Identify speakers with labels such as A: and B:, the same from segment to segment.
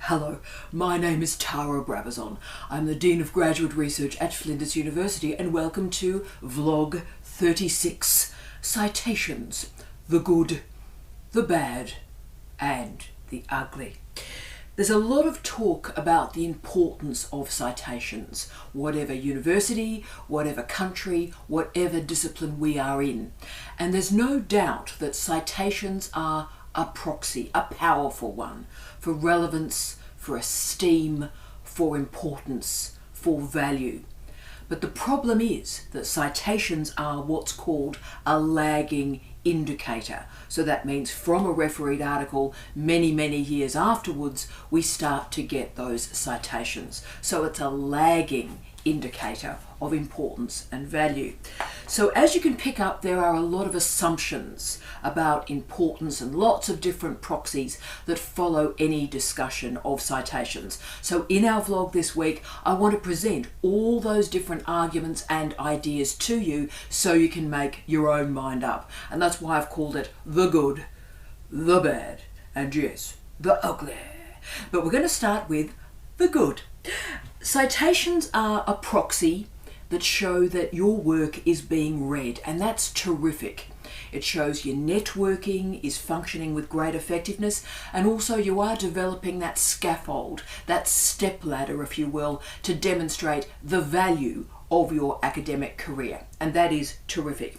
A: Hello, my name is Tara Brabazon. I'm the Dean of Graduate Research at Flinders University, and welcome to Vlog 36, Citations, the good, the bad and the ugly. There's a lot of talk about the importance of citations, whatever university, whatever country, whatever discipline we are in. And there's no doubt that citations are a proxy, a powerful one, for relevance, for esteem, for importance, for value. But the problem is that citations are what's called a lagging indicator. So that means from a refereed article many years afterwards, we start to get those citations. So it's a lagging indicator of importance and value. So as you can pick up, there are a lot of assumptions about importance and lots of different proxies that follow any discussion of citations. So in our vlog this week, I want to present all those different arguments and ideas to you so you can make your own mind up. And that's why I've called it the good, the bad, and yes, the ugly. But we're going to start with the good. Citations are a proxy that show that your work is being read, and that's terrific. It shows your networking is functioning with great effectiveness, and also you are developing that scaffold, that stepladder, if you will, to demonstrate the value of your academic career, and that is terrific.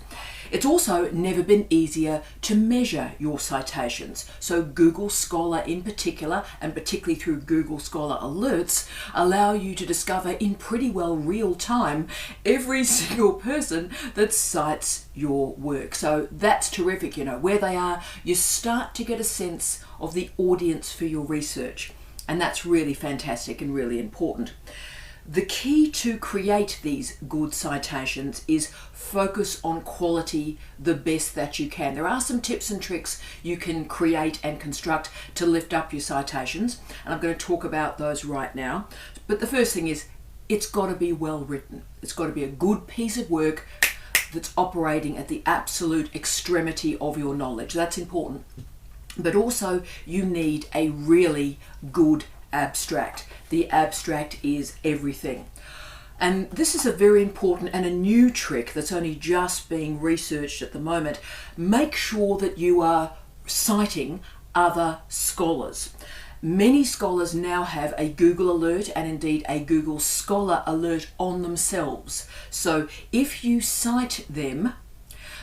A: It's also never been easier to measure your citations. So Google Scholar in particular, and particularly through Google Scholar alerts, allow you to discover in pretty well real time every single person that cites your work. So that's terrific, you know, where they are, you start to get a sense of the audience for your research. And that's really fantastic and really important. The key to create these good citations is focus on quality the best that you can. There are some tips and tricks you can create and construct to lift up your citations, and I'm going to talk about those right now. But the first thing is, it's got to be well written. It's got to be a good piece of work that's operating at the absolute extremity of your knowledge. That's important. But also you need a really good abstract. The abstract is everything. And this is a very important and a new trick that's only just being researched at the moment. Make sure that you are citing other scholars. Many scholars now have a Google alert and indeed a Google Scholar alert on themselves. So if you cite them,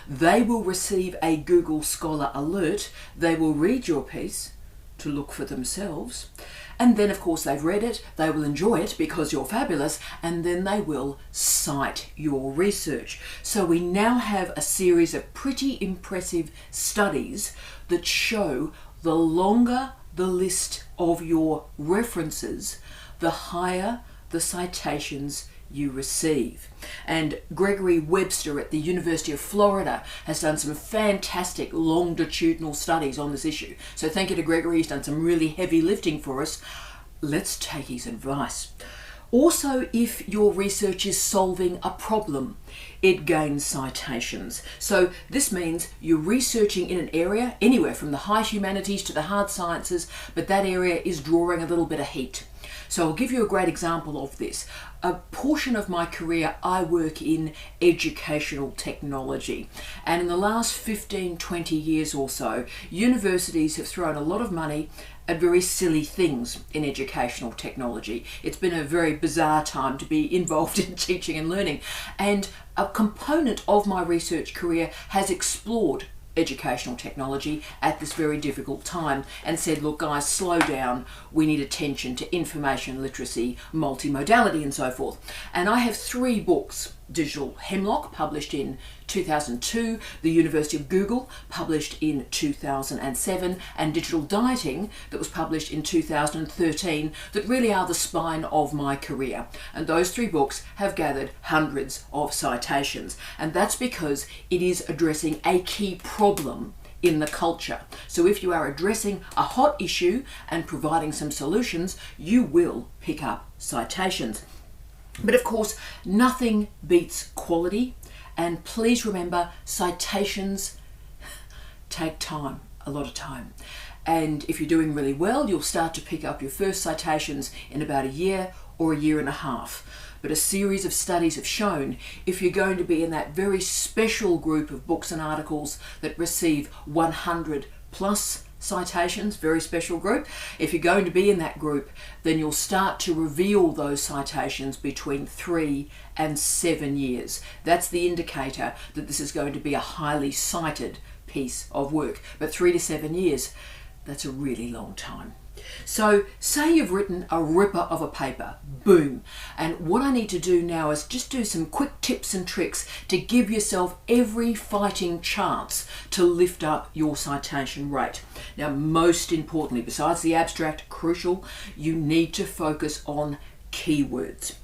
A: they will receive a Google Scholar alert. They will read your piece to look for themselves. And then, of course, they've read it, they will enjoy it because you're fabulous, and then they will cite your research. So we now have a series of pretty impressive studies that show the longer the list of your references, the higher the citations you receive. And Gregory Webster at the University of Florida has done some fantastic longitudinal studies on this issue. So thank you to Gregory, he's done some really heavy lifting for us. Let's take his advice. Also, if your research is solving a problem, it gains citations. So this means you're researching in an area, anywhere from the high humanities to the hard sciences, but that area is drawing a little bit of heat. So I'll give you a great example of this. A portion of my career, I work in educational technology. And in the last 15, 20 years or so, universities have thrown a lot of money at very silly things in educational technology. It's been a very bizarre time to be involved in teaching and learning. And a component of my research career has explored educational technology at this very difficult time and said, look guys, slow down, we need attention to information literacy, multimodality and so forth. And I have 3 books. Digital Hemlock, published in 2002, The University of Google, published in 2007, and Digital Dieting, that was published in 2013, that really are the spine of my career. And those 3 books have gathered hundreds of citations. And that's because it is addressing a key problem in the culture. So if you are addressing a hot issue and providing some solutions, you will pick up citations. But of course, nothing beats quality, and please remember, citations take time, a lot of time. And if you're doing really well, you'll start to pick up your first citations in about a year or a year and a half. But a series of studies have shown if you're going to be in that very special group of books and articles that receive 100 plus citations, very special group, if you're going to be in that group, then you'll start to reveal those citations between 3 and 7 years. That's the indicator that this is going to be a highly cited piece of work. But 3 to 7 years, that's a really long time. So say you've written a ripper of a paper, boom. And what I need to do now is just do some quick tips and tricks to give yourself every fighting chance to lift up your citation rate. Now, most importantly, besides the abstract, crucial, you need to focus on keywords.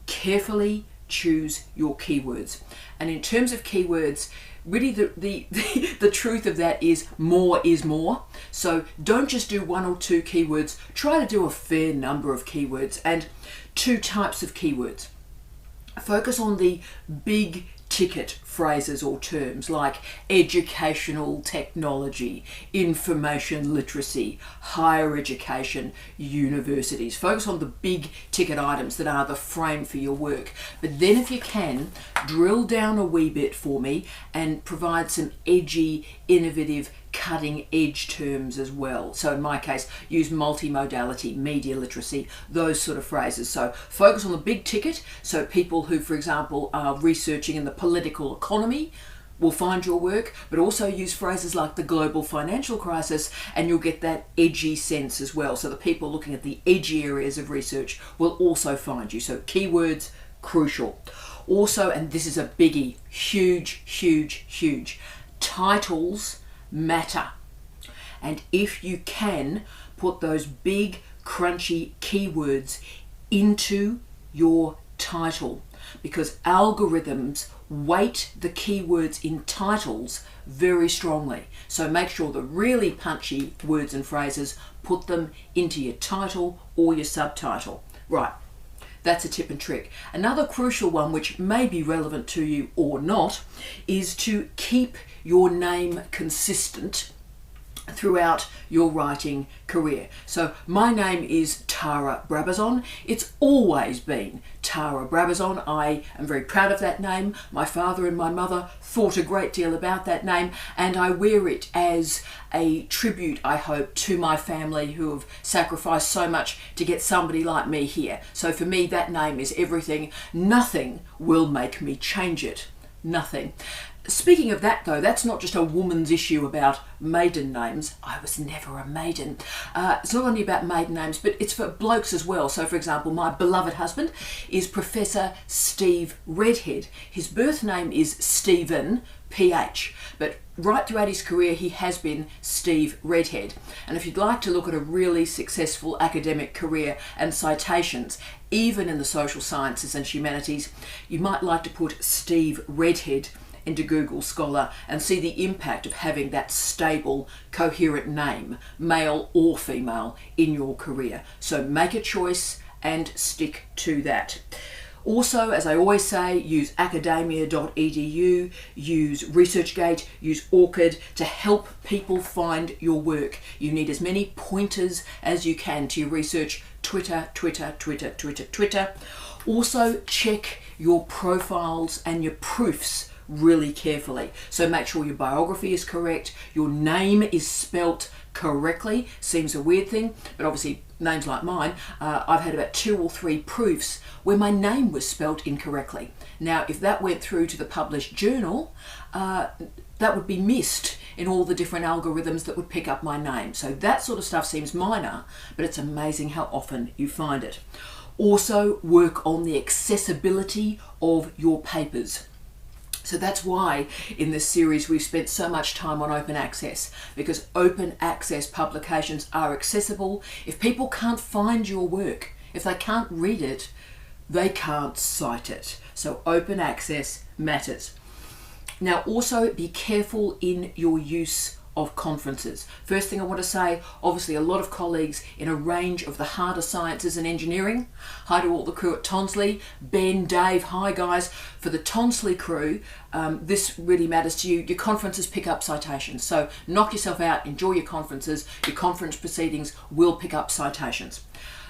A: Carefully choose your keywords. And in terms of keywords, really the truth of that is more is more. So don't just do 1 or 2 keywords, try to do a fair number of keywords, and 2 types of keywords. Focus on the big ticket phrases or terms like educational technology, information literacy, higher education, universities. Focus on the big ticket items that are the frame for your work. But then if you can, drill down a wee bit for me and provide some edgy, innovative, cutting edge terms as well. So in my case, use multimodality, media literacy, those sort of phrases. So focus on the big ticket. So people who, for example, are researching in the political economy will find your work, but also use phrases like the global financial crisis, and you'll get that edgy sense as well. So the people looking at the edgy areas of research will also find you. So keywords, crucial. Also, and this is a biggie, huge, huge, huge, titles matter. And if you can put those big crunchy keywords into your title, because algorithms weight the keywords in titles very strongly. So make sure the really punchy words and phrases, put them into your title or your subtitle. Right, that's a tip and trick. Another crucial one, which may be relevant to you or not, is to keep your name consistent throughout your writing career. So my name is Tara Brabazon. It's always been Tara Brabazon. I am very proud of that name. My father and my mother thought a great deal about that name, and I wear it as a tribute, I hope, to my family who have sacrificed so much to get somebody like me here. So for me, that name is everything. Nothing will make me change it. Nothing. Speaking of that though, that's not just a woman's issue about maiden names. I was never a maiden. It's not only about maiden names, but it's for blokes as well. So for example, my beloved husband is Professor Steve Redhead. His birth name is Stephen, PH, but right throughout his career he has been Steve Redhead. And if you'd like to look at a really successful academic career and citations, even in the social sciences and humanities, you might like to put Steve Redhead into Google Scholar and see the impact of having that stable, coherent name, male or female, in your career. So make a choice and stick to that. Also, as I always say, use academia.edu, use ResearchGate, use ORCID to help people find your work. You need as many pointers as you can to your research. Twitter. Also, check your profiles and your proofs really carefully. So make sure your biography is correct, your name is spelt correctly. Seems a weird thing, but obviously names like mine, I've had about 2 or 3 proofs where my name was spelt incorrectly. Now, if that went through to the published journal, that would be missed in all the different algorithms that would pick up my name. So that sort of stuff seems minor, but it's amazing how often you find it. Also, work on the accessibility of your papers. So that's why in this series we've spent so much time on open access, because open access publications are accessible. If people can't find your work, if they can't read it, they can't cite it. So open access matters. Now also be careful in your use of conferences. First thing I want to say, obviously a lot of colleagues in a range of the harder sciences and engineering. Hi to all the crew at Tonsley, Ben, Dave, hi guys. For the Tonsley crew, this really matters to you. Your conferences pick up citations. So knock yourself out, enjoy your conferences. Your conference proceedings will pick up citations.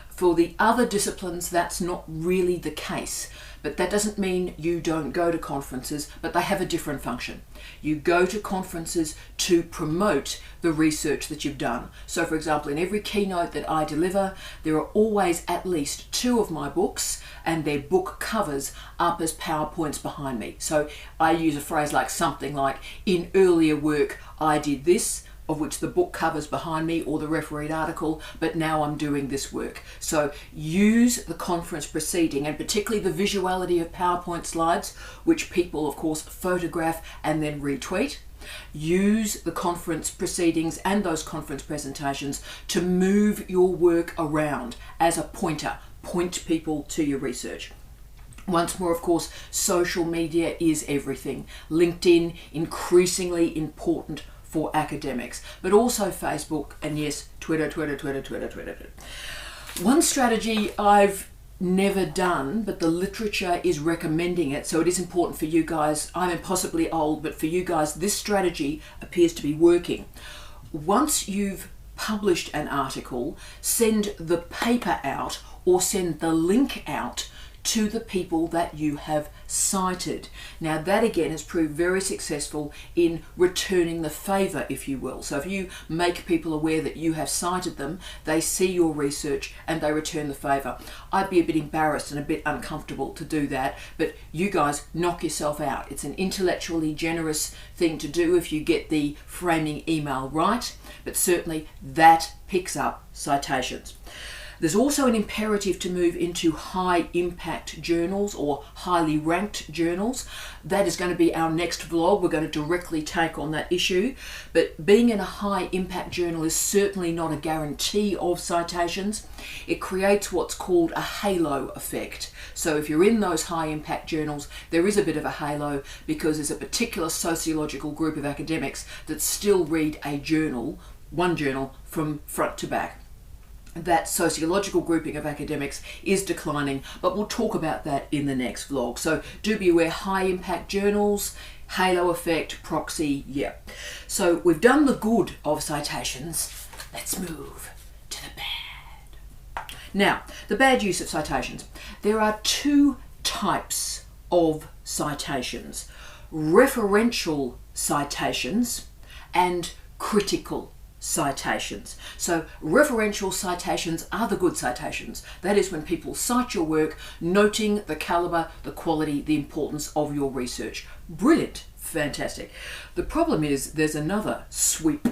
A: For the other disciplines, that's not really the case. But that doesn't mean you don't go to conferences, but they have a different function. You go to conferences to promote the research that you've done. So for example, in every keynote that I deliver, there are always at least 2 of my books and their book covers up as PowerPoints behind me. So I use a phrase like something like, in earlier work, I did this, of which the book covers behind me, or the refereed article, but now I'm doing this work. So use the conference proceeding, and particularly the visuality of PowerPoint slides, which people of course photograph and then retweet. Use the conference proceedings and those conference presentations to move your work around as a pointer. Point people to your research. Once more, of course, social media is everything. LinkedIn, increasingly important for academics, but also Facebook, and yes, Twitter. One strategy I've never done, but the literature is recommending it, so it is important for you guys. I'm impossibly old, but for you guys, this strategy appears to be working. Once you've published an article, send the paper out or send the link out to the people that you have cited. Now that again has proved very successful in returning the favour, if you will. So if you make people aware that you have cited them, they see your research and they return the favour. I'd be a bit embarrassed and a bit uncomfortable to do that, but you guys knock yourself out. It's an intellectually generous thing to do if you get the framing email right, but certainly that picks up citations. There's also an imperative to move into high impact journals or highly ranked journals. That is going to be our next vlog. We're going to directly take on that issue. But being in a high impact journal is certainly not a guarantee of citations. It creates what's called a halo effect. So if you're in those high impact journals, there is a bit of a halo because there's a particular sociological group of academics that still read a journal, one journal, from front to back. That sociological grouping of academics is declining, but we'll talk about that in the next vlog. So do be aware, high impact journals, halo effect, proxy, yeah. So we've done the good of citations. Let's move to the bad. Now, the bad use of citations. There are 2 types of citations: referential citations and critical citations. So referential citations are the good citations. That is when people cite your work, noting the caliber, the quality, the importance of your research. Brilliant, fantastic. The problem is there's another sweep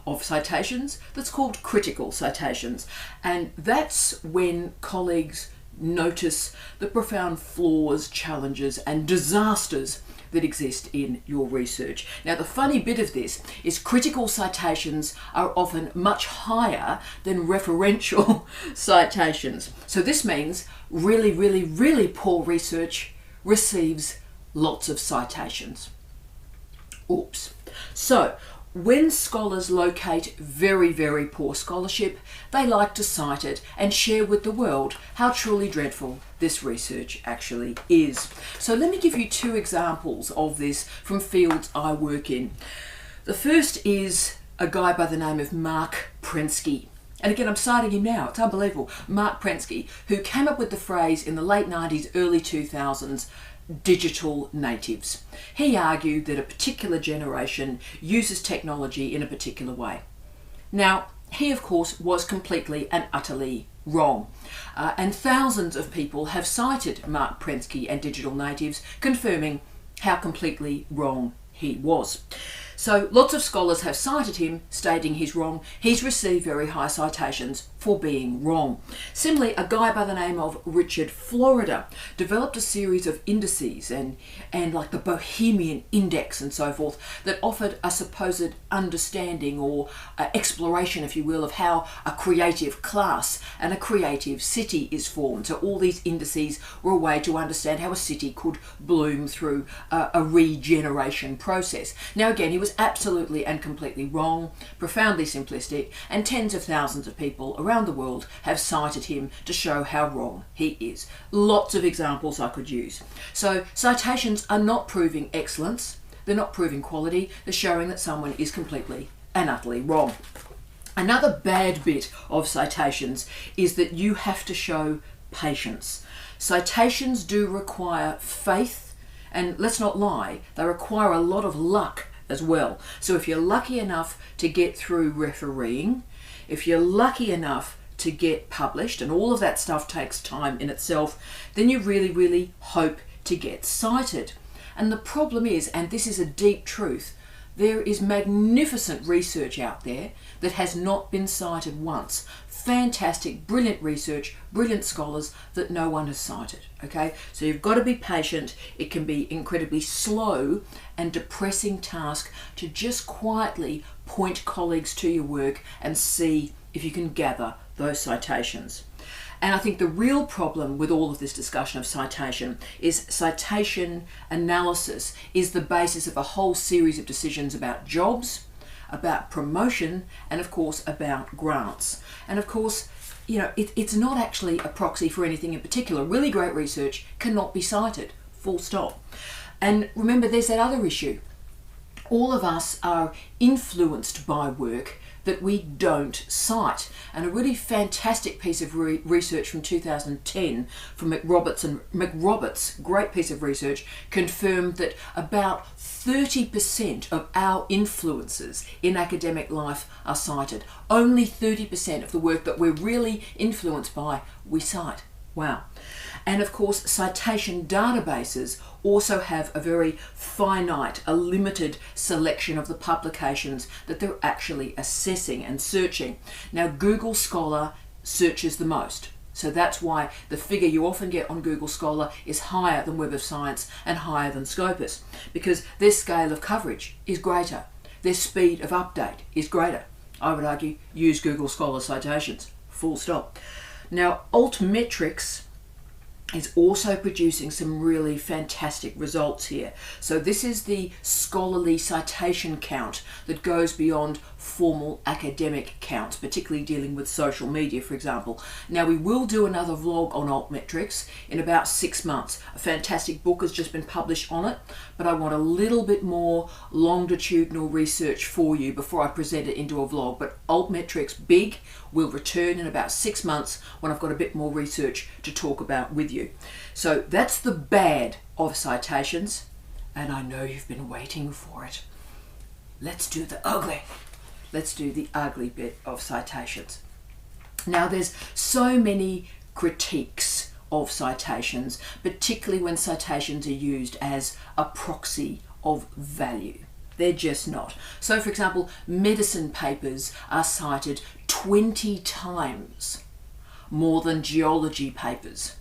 A: of citations that's called critical citations, and that's when colleagues notice the profound flaws, challenges and disasters that exist in your research. Now the funny bit of this is critical citations are often much higher than referential citations. So this means really poor research receives lots of citations. Oops. So when scholars locate very poor scholarship, they like to cite it and share with the world how truly dreadful this research actually is. So let me give you 2 examples of this from fields I work in. The first is a guy by the name of Mark Prensky. And again, I'm citing him now, it's unbelievable. Mark Prensky, who came up with the phrase in the late 90s, early 2000s, digital natives. He argued that a particular generation uses technology in a particular way. Now, he of course was completely and utterly wrong. And thousands of people have cited Mark Prensky and digital natives, confirming how completely wrong he was. So lots of scholars have cited him, stating he's wrong. He's received very high citations for for being wrong. Similarly, a guy by the name of Richard Florida developed a series of indices and like the Bohemian Index and so forth that offered a supposed understanding or exploration, if you will, of how a creative class and a creative city is formed. So all these indices were a way to understand how a city could bloom through a regeneration process. Now again, he was absolutely and completely wrong, profoundly simplistic, and tens of thousands of people around the world have cited him to show how wrong he is. Lots of examples I could use. So citations are not proving excellence, they're not proving quality, they're showing that someone is completely and utterly wrong. Another bad bit of citations is that you have to show patience. Citations do require faith, and let's not lie, they require a lot of luck as well. So if you're lucky enough to get through refereeing, if you're lucky enough to get published, and all of that stuff takes time in itself, then you really, really hope to get cited. And the problem is, and this is a deep truth, there is magnificent research out there that has not been cited once. Fantastic, brilliant research, brilliant scholars that no one has cited, okay? So you've got to be patient. It can be incredibly slow and depressing task to just quietly point colleagues to your work and see if you can gather those citations. And I think the real problem with all of this discussion of citation is citation analysis is the basis of a whole series of decisions about jobs, about promotion, and of course about grants. And of course, you know, it's not actually a proxy for anything in particular. Really great research cannot be cited, full stop. And remember, there's that other issue. All of us are influenced by work that we don't cite. And a really fantastic piece of research from 2010 from McRoberts, great piece of research, confirmed that about 30% of our influences in academic life are cited. Only 30% of the work that we're really influenced by, we cite. Wow. And of course, citation databases also have a very finite, a limited selection of the publications that they're actually assessing and searching. Now, Google Scholar searches the most. So that's why the figure you often get on Google Scholar is higher than Web of Science and higher than Scopus, because their scale of coverage is greater. Their speed of update is greater. I would argue, use Google Scholar citations, full stop. Now, Altmetrics is also producing some really fantastic results here. So this is the scholarly citation count that goes beyond formal academic counts, particularly dealing with social media, for example. Now, we will do another vlog on Altmetrics in about 6 months. A fantastic book has just been published on it, but I want a little bit more longitudinal research for you before I present it into a vlog. But Altmetrics Big will return in about 6 months when I've got a bit more research to talk about with you. So that's the bad of citations, and I know you've been waiting for it. Let's do the ugly. Let's do the ugly bit of citations. Now, there's so many critiques of citations, particularly when citations are used as a proxy of value. They're just not. So, for example, medicine papers are cited 20 times more than geology papers.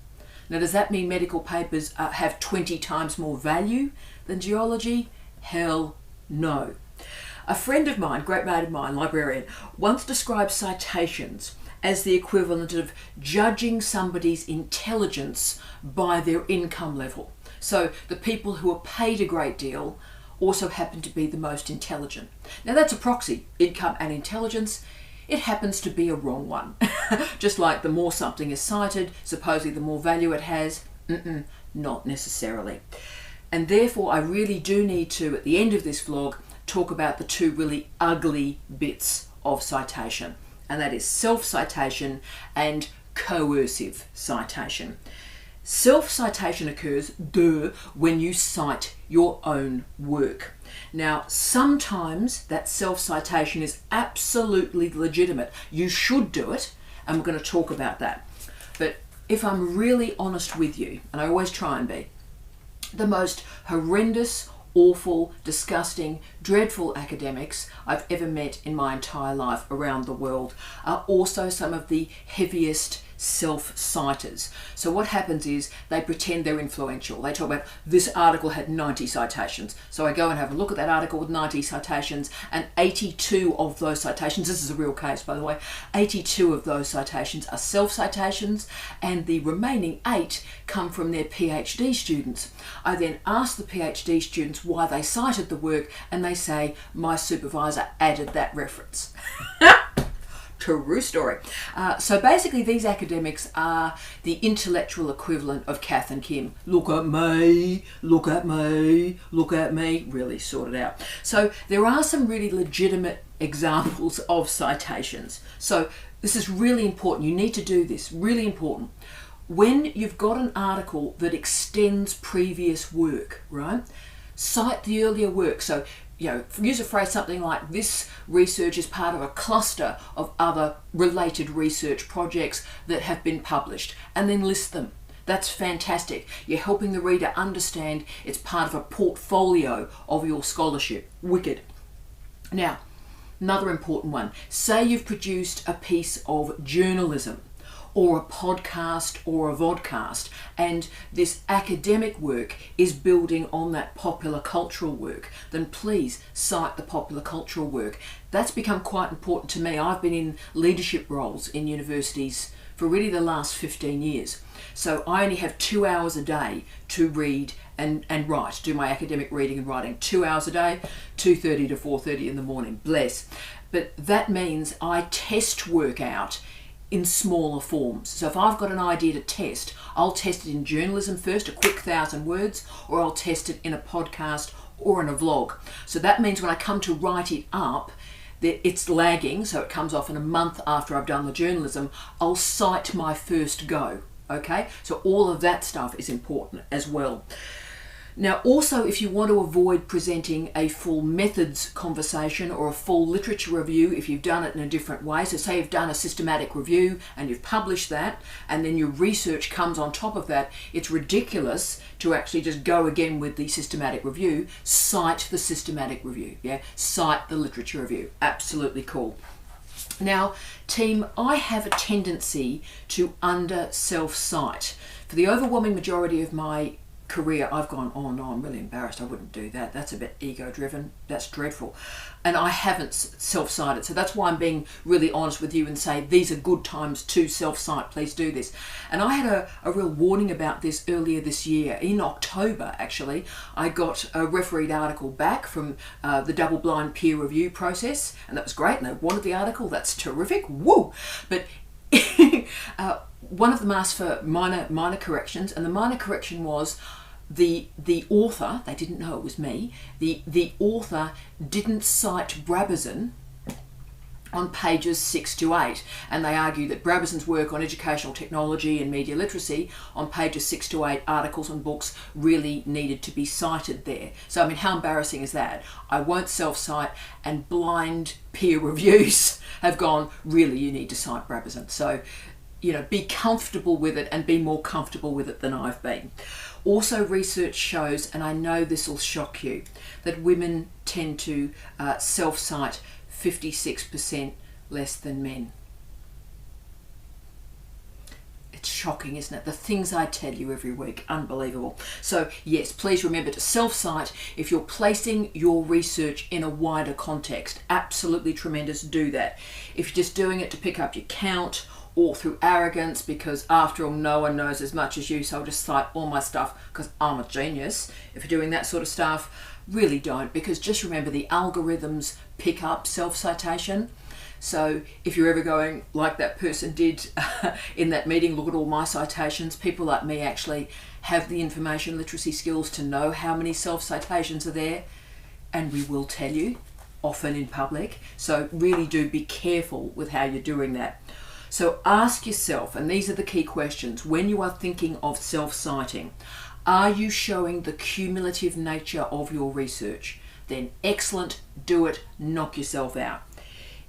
A: Now, does that mean medical papers have 20 times more value than geology? Hell no. A friend of mine, great mate of mine, librarian, once described citations as the equivalent of judging somebody's intelligence by their income level. So the people who are paid a great deal also happen to be the most intelligent. Now, that's a proxy, income and intelligence. It happens to be a wrong one. Just like the more something is cited, supposedly the more value it has. Not necessarily. And therefore, I really do need to, at the end of this vlog, talk about the two really ugly bits of citation. And that is self-citation and coercive citation. Self-citation occurs, when you cite your own work. Now, sometimes that self-citation is absolutely legitimate. You should do it, and we're going to talk about that. But if I'm really honest with you, and I always try and be, the most horrendous, awful, disgusting, dreadful academics I've ever met in my entire life around the world are also some of the heaviest self-citers. So what happens is they pretend they're influential. They talk about this article had 90 citations. So I go and have a look at that article with 90 citations, and 82 of those citations, this is a real case by the way, 82 of those citations are self-citations, and the remaining 8 come from their PhD students. I then ask the PhD students why they cited the work, and they say, my supervisor added that reference. True story. So basically these academics are the intellectual equivalent of Kath and Kim. Look at me, look at me, look at me, really sort it out. So there are some really legitimate examples of citations. So this is really important. You need to do this, really important. When you've got an article that extends previous work, right? Cite the earlier work. So use a phrase something like, this research is part of a cluster of other related research projects that have been published, and then list them. That's fantastic. You're helping the reader understand it's part of a portfolio of your scholarship. Wicked. Now, another important one. Say you've produced a piece of journalism, or a podcast or a vodcast, and this academic work is building on that popular cultural work, then please cite the popular cultural work. That's become quite important to me. I've been in leadership roles in universities for really the last 15 years. So I only have 2 hours a day to read and write, do my academic reading and writing. 2 hours a day, 2:30 to 4:30 in the morning, bless. But that means I test work out in smaller forms. So if I've got an idea to test, I'll test it in journalism first, a quick 1,000 words, or I'll test it in a podcast or in a vlog. So that means when I come to write it up, that it's lagging, so it comes off in a month after I've done the journalism, I'll cite my first go, okay? So all of that stuff is important as well. Now also, if you want to avoid presenting a full methods conversation or a full literature review, if you've done it in a different way, so say you've done a systematic review and you've published that, and then your research comes on top of that, it's ridiculous to actually just go again with the systematic review. Cite the systematic review, yeah? Cite the literature review. Absolutely cool. Now, team, I have a tendency to under self-cite. For the overwhelming majority of my career, I've gone, oh no, I'm really embarrassed, I wouldn't do that, that's a bit ego-driven, that's dreadful. And I haven't self-cited, so that's why I'm being really honest with you and say these are good times to self-cite, please do this. And I had a real warning about this earlier this year. In October, actually, I got a refereed article back from the double-blind peer review process, and that was great, and they wanted the article, that's terrific, woo! But one of them asked for minor corrections, and the minor correction was the author, they didn't know it was me, the author didn't cite Brabazon on pages 6 to 8, and they argue that Brabazon's work on educational technology and media literacy on pages 6 to 8, articles and books, really needed to be cited there. So I mean, how embarrassing is that? I won't self-cite, and blind peer reviews have gone, really, you need to cite Brabazon. So be comfortable with it and be more comfortable with it than I've been. Also, research shows, and I know this will shock you, that women tend to self-cite 56% less than men. It's shocking, isn't it? The things I tell you every week, unbelievable. So yes, please remember to self-cite if you're placing your research in a wider context. Absolutely tremendous, do that. If you're just doing it to pick up your count, or through arrogance, because after all, no one knows as much as you, so I'll just cite all my stuff because I'm a genius. If you're doing that sort of stuff, really don't, because just remember the algorithms pick up self-citation. So if you're ever going like that person did in that meeting, look at all my citations, people like me actually have the information literacy skills to know how many self-citations are there, and we will tell you, often in public. So really do be careful with how you're doing that. So ask yourself, and these are the key questions, when you are thinking of self-citing, are you showing the cumulative nature of your research? Then excellent, do it, knock yourself out.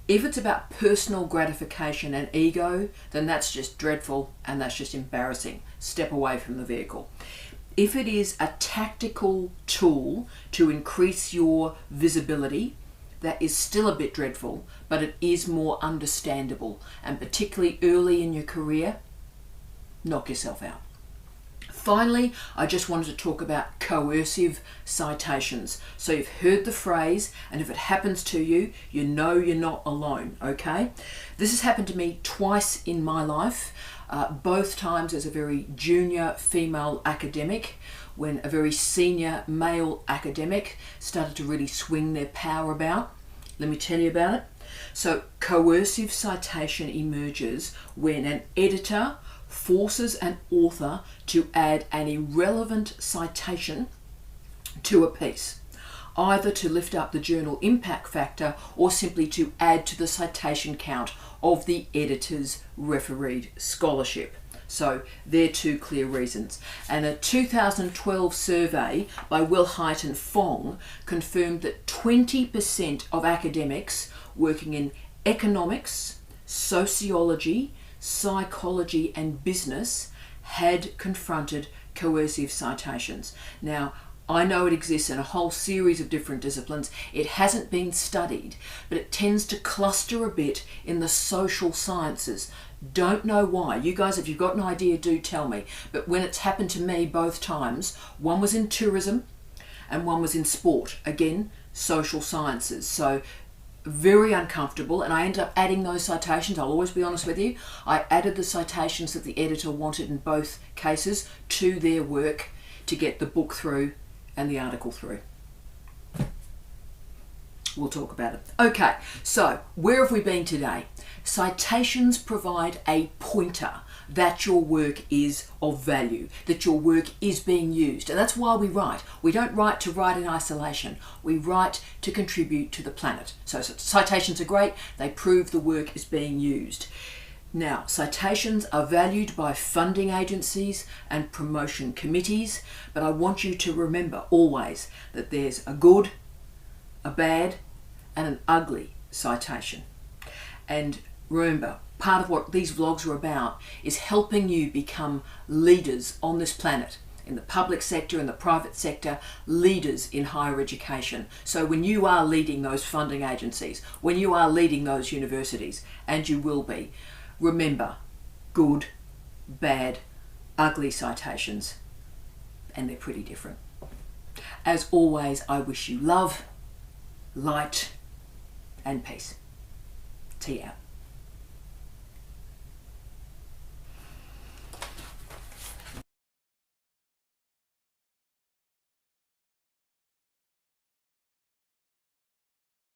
A: If it's about personal gratification and ego, then that's just dreadful and that's just embarrassing. Step away from the vehicle. If it is a tactical tool to increase your visibility, that is still a bit dreadful, but it is more understandable. And particularly early in your career, knock yourself out. Finally, I just wanted to talk about coercive citations. So you've heard the phrase, and if it happens to you, you know you're not alone, okay? This has happened to me twice in my life, both times as a very junior female academic, when a very senior male academic started to really swing their power about. Let me tell you about it. So coercive citation emerges when an editor forces an author to add an irrelevant citation to a piece, either to lift up the journal impact factor or simply to add to the citation count of the editor's refereed scholarship. So they're two clear reasons. And a 2012 survey by Will Height and Fong confirmed that 20% of academics working in economics, sociology, psychology and business had confronted coercive citations. Now, I know it exists in a whole series of different disciplines. It hasn't been studied, but it tends to cluster a bit in the social sciences. Don't know why. You guys, if you've got an idea, do tell me. But when it's happened to me both times, one was in tourism and one was in sport. Again, social sciences. So very uncomfortable, and I ended up adding those citations. I'll always be honest with you. I added the citations that the editor wanted in both cases to their work to get the book through and the article through. We'll talk about it. Okay, so where have we been today? Citations provide a pointer that your work is of value, that your work is being used. And that's why we write. We don't write to write in isolation. We write to contribute to the planet. So citations are great. They prove the work is being used. Now, citations are valued by funding agencies and promotion committees, but I want you to remember always that there's a good, a bad, and an ugly citation. And remember, part of what these vlogs are about is helping you become leaders on this planet, in the public sector, in the private sector, leaders in higher education. So when you are leading those funding agencies, when you are leading those universities, and you will be, remember, good, bad, ugly citations, and they're pretty different. As always, I wish you love, light, and peace. Tea out.